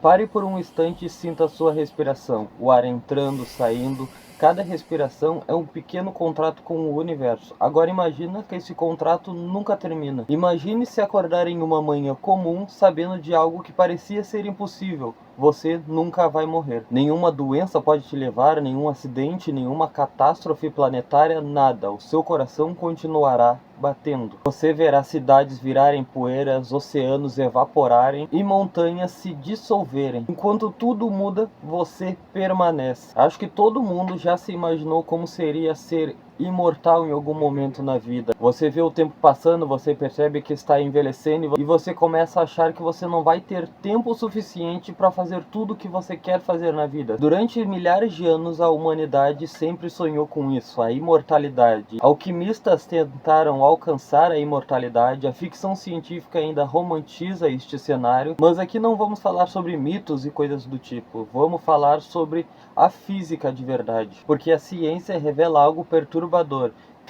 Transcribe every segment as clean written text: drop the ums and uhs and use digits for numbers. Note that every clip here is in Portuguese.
Pare por um instante e sinta a sua respiração, o ar entrando, saindo. Cada respiração é um pequeno contrato com o universo. Agora imagina que esse contrato nunca termina. Imagine se acordar em uma manhã comum sabendo de algo que parecia ser impossível. Você nunca vai morrer. Nenhuma doença pode te levar, nenhum acidente, nenhuma catástrofe planetária, nada. O seu coração continuará batendo. Você verá cidades virarem poeiras, oceanos evaporarem e montanhas se dissolverem. Enquanto tudo muda, você permanece. Acho que todo mundo já se imaginou como seria ser imortal em algum momento na vida. Você vê o tempo passando, você percebe que está envelhecendo e você começa a achar que você não vai ter tempo suficiente para fazer tudo o que você quer fazer na vida. Durante milhares de anos a humanidade sempre sonhou com isso, a imortalidade. Alquimistas tentaram alcançar a imortalidade, a ficção científica ainda romantiza este cenário, mas aqui não vamos falar sobre mitos e coisas do tipo. Vamos falar sobre a física de verdade, porque a ciência revela algo perturbador.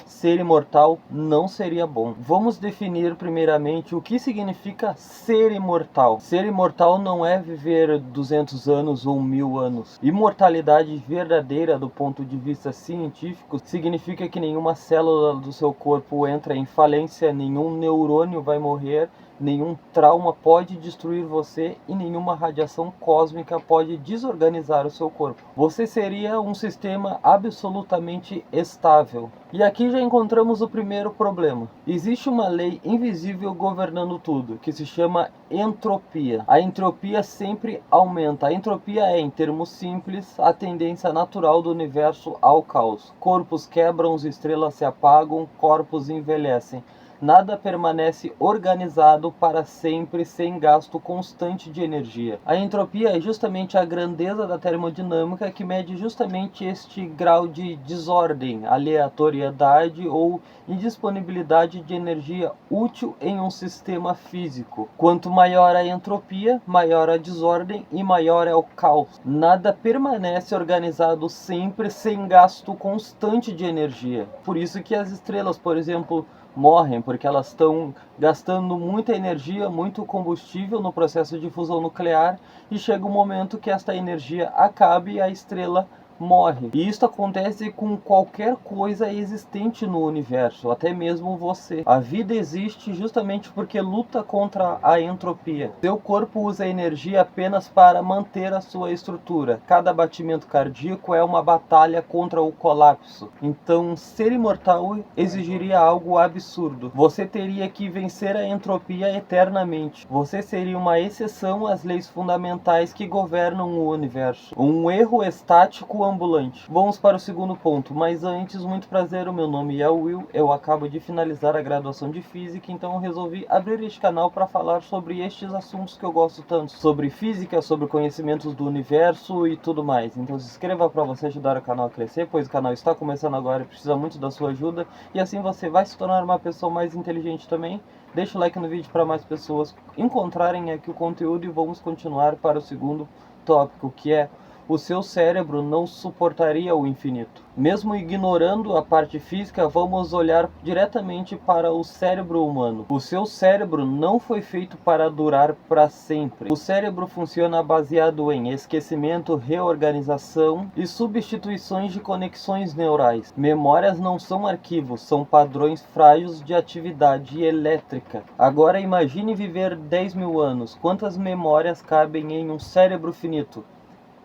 Ser imortal não seria bom. Vamos definir primeiramente o que significa ser imortal. Ser imortal não é viver 200 anos ou 1000 anos. Imortalidade verdadeira do ponto de vista científico significa que nenhuma célula do seu corpo entra em falência, nenhum neurônio vai morrer, nenhum trauma pode destruir você e nenhuma radiação cósmica pode desorganizar o seu corpo. Você seria um sistema absolutamente estável. E aqui já encontramos o primeiro problema. Existe uma lei invisível governando tudo, que se chama entropia. A entropia sempre aumenta. A entropia é, em termos simples, a tendência natural do universo ao caos. Corpos quebram, estrelas se apagam, corpos envelhecem. Nada permanece organizado para sempre sem gasto constante de energia. A entropia é justamente a grandeza da termodinâmica que mede justamente este grau de desordem, aleatoriedade ou indisponibilidade de energia útil em um sistema físico. Quanto maior a entropia, maior a desordem e maior é o caos. Nada permanece organizado sempre sem gasto constante de energia. Por isso que as estrelas, por exemplo, morrem, porque elas estão gastando muita energia, muito combustível no processo de fusão nuclear e chega um momento que esta energia acaba e a estrela morre. E isso acontece com qualquer coisa existente no universo, até mesmo você. A vida existe justamente porque luta contra a entropia. Seu corpo usa energia apenas para manter a sua estrutura. Cada batimento cardíaco é uma batalha contra o colapso. Então, ser imortal exigiria algo absurdo. Você teria que vencer a entropia eternamente. Você seria uma exceção às leis fundamentais que governam o universo. Um erro estático ambulante. Vamos para o segundo ponto, mas antes, muito prazer, o meu nome é Will, eu acabo de finalizar a graduação de Física, então eu resolvi abrir este canal para falar sobre estes assuntos que eu gosto tanto, sobre física, sobre conhecimentos do universo e tudo mais. Então se inscreva para você ajudar o canal a crescer, pois o canal está começando agora e precisa muito da sua ajuda, e assim você vai se tornar uma pessoa mais inteligente também. Deixa o like no vídeo para mais pessoas encontrarem aqui o conteúdo e vamos continuar para o segundo tópico, que é: o seu cérebro não suportaria o infinito. Mesmo ignorando a parte física, vamos olhar diretamente para o cérebro humano. O seu cérebro não foi feito para durar para sempre. O cérebro funciona baseado em esquecimento, reorganização e substituições de conexões neurais. Memórias não são arquivos, são padrões frágeis de atividade elétrica. Agora imagine viver 10.000 anos. Quantas memórias cabem em um cérebro finito?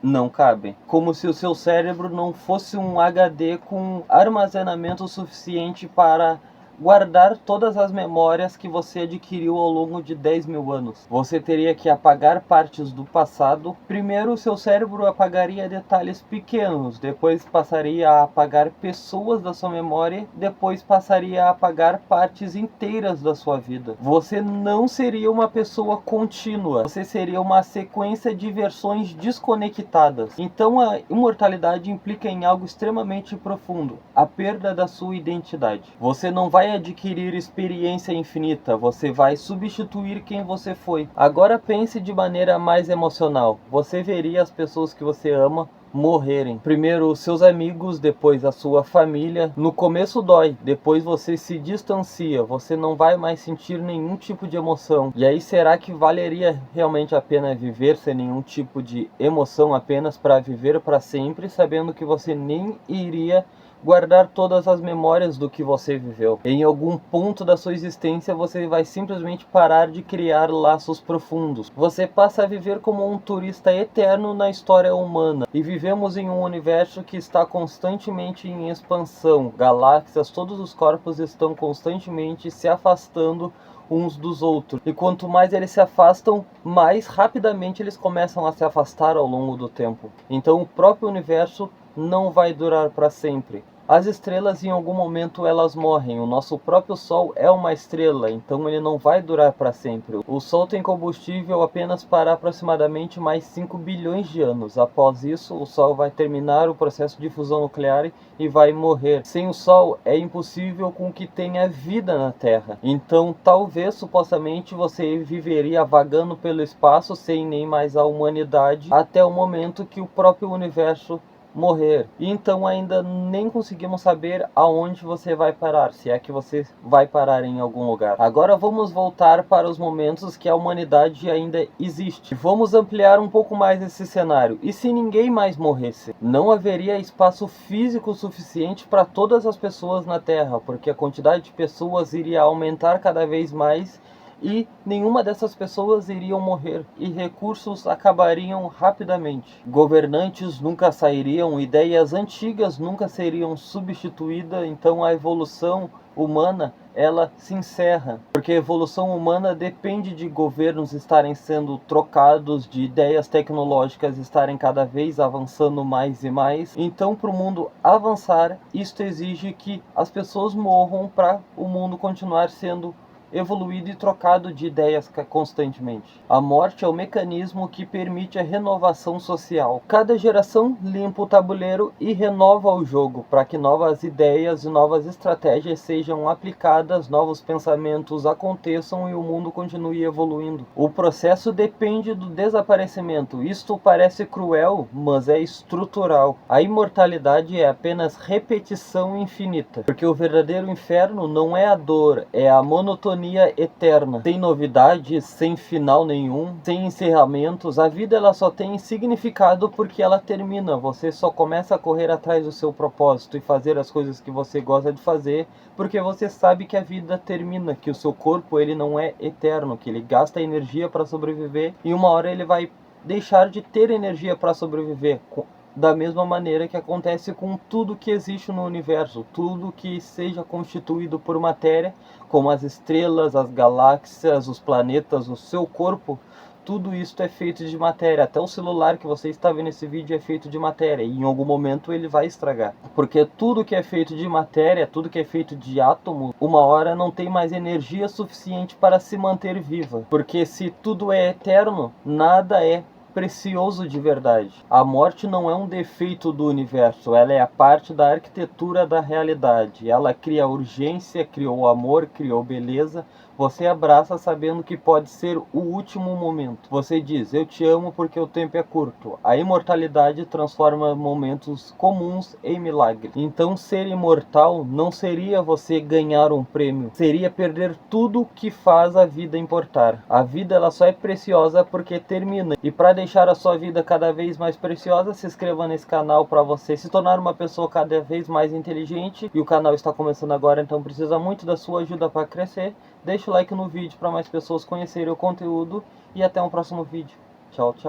Não cabem. Como se o seu cérebro não fosse um HD com armazenamento suficiente para guardar todas as memórias que você adquiriu ao longo de 10.000 anos. Você teria que apagar partes do passado. Primeiro, o seu cérebro apagaria detalhes pequenos, depois passaria a apagar pessoas da sua memória, depois passaria a apagar partes inteiras da sua vida. Você não seria uma pessoa contínua, você seria uma sequência de versões desconectadas. Então a imortalidade implica em algo extremamente profundo: a perda da sua identidade. Você não vai adquirir experiência infinita, você vai substituir quem você foi. Agora pense de maneira mais emocional. Você veria as pessoas que você ama morrerem. Primeiro os seus amigos, depois a sua família. No começo dói, depois você se distancia, você não vai mais sentir nenhum tipo de emoção. E aí será que valeria realmente a pena viver sem nenhum tipo de emoção, apenas para viver para sempre, sabendo que você nem iria guardar todas as memórias do que você viveu? Em algum ponto da sua existência você vai simplesmente parar de criar laços profundos. Você passa a viver como um turista eterno na história humana. E vivemos em um universo que está constantemente em expansão. Galáxias, todos os corpos estão constantemente se afastando uns dos outros. E quanto mais eles se afastam, mais rapidamente eles começam a se afastar ao longo do tempo. Então o próprio universo não vai durar para sempre. As estrelas, em algum momento, elas morrem. O nosso próprio Sol é uma estrela, então ele não vai durar para sempre. O Sol tem combustível apenas para aproximadamente mais 5 bilhões de anos. Após isso, o Sol vai terminar o processo de fusão nuclear e vai morrer. Sem o Sol, é impossível com que tenha vida na Terra. Então, talvez, supostamente, você viveria vagando pelo espaço sem nem mais a humanidade, até o momento que o próprio universo morrer. E então ainda nem conseguimos saber aonde você vai parar, se é que você vai parar em algum lugar. Agora vamos voltar para os momentos que a humanidade ainda existe. Vamos ampliar um pouco mais esse cenário. E se ninguém mais morresse? Não haveria espaço físico suficiente para todas as pessoas na Terra, porque a quantidade de pessoas iria aumentar cada vez mais e nenhuma dessas pessoas iriam morrer e recursos acabariam rapidamente. Governantes nunca sairiam, ideias antigas nunca seriam substituídas, então a evolução humana ela se encerra, porque a evolução humana depende de governos estarem sendo trocados, de ideias tecnológicas estarem cada vez avançando mais e mais. Então, para o mundo avançar, isto exige que as pessoas morram para o mundo continuar sendo evoluído e trocado de ideias constantemente. A morte é o mecanismo que permite a renovação social. Cada geração limpa o tabuleiro e renova o jogo para que novas ideias e novas estratégias sejam aplicadas, novos pensamentos aconteçam e o mundo continue evoluindo. O processo depende do desaparecimento. Isto parece cruel, mas é estrutural. A imortalidade é apenas repetição infinita, porque o verdadeiro inferno não é a dor, é a monotonia eterna, sem novidades, sem final nenhum, sem encerramentos. A vida ela só tem significado porque ela termina. Você só começa a correr atrás do seu propósito e fazer as coisas que você gosta de fazer porque você sabe que a vida termina, que o seu corpo ele não é eterno, que ele gasta energia para sobreviver e uma hora ele vai deixar de ter energia para sobreviver. Da mesma maneira que acontece com tudo que existe no universo, tudo que seja constituído por matéria, como as estrelas, as galáxias, os planetas, o seu corpo, tudo isso é feito de matéria. Até o celular que você está vendo esse vídeo é feito de matéria e em algum momento ele vai estragar. Porque tudo que é feito de matéria, tudo que é feito de átomo, uma hora não tem mais energia suficiente para se manter viva. Porque se tudo é eterno, nada é precioso de verdade. A morte não é um defeito do universo, ela é a parte da arquitetura da realidade. Ela cria urgência, criou amor, criou beleza. Você abraça sabendo que pode ser o último momento. Você diz, eu te amo porque o tempo é curto. A imortalidade transforma momentos comuns em milagre. Então ser imortal não seria você ganhar um prêmio, seria perder tudo que faz a vida importar. A vida ela só é preciosa porque termina. E para deixar a sua vida cada vez mais preciosa, se inscreva nesse canal para você se tornar uma pessoa cada vez mais inteligente. E o canal está começando agora, então precisa muito da sua ajuda para crescer. Deixa o like no vídeo para mais pessoas conhecerem o conteúdo e até um próximo vídeo. Tchau, tchau.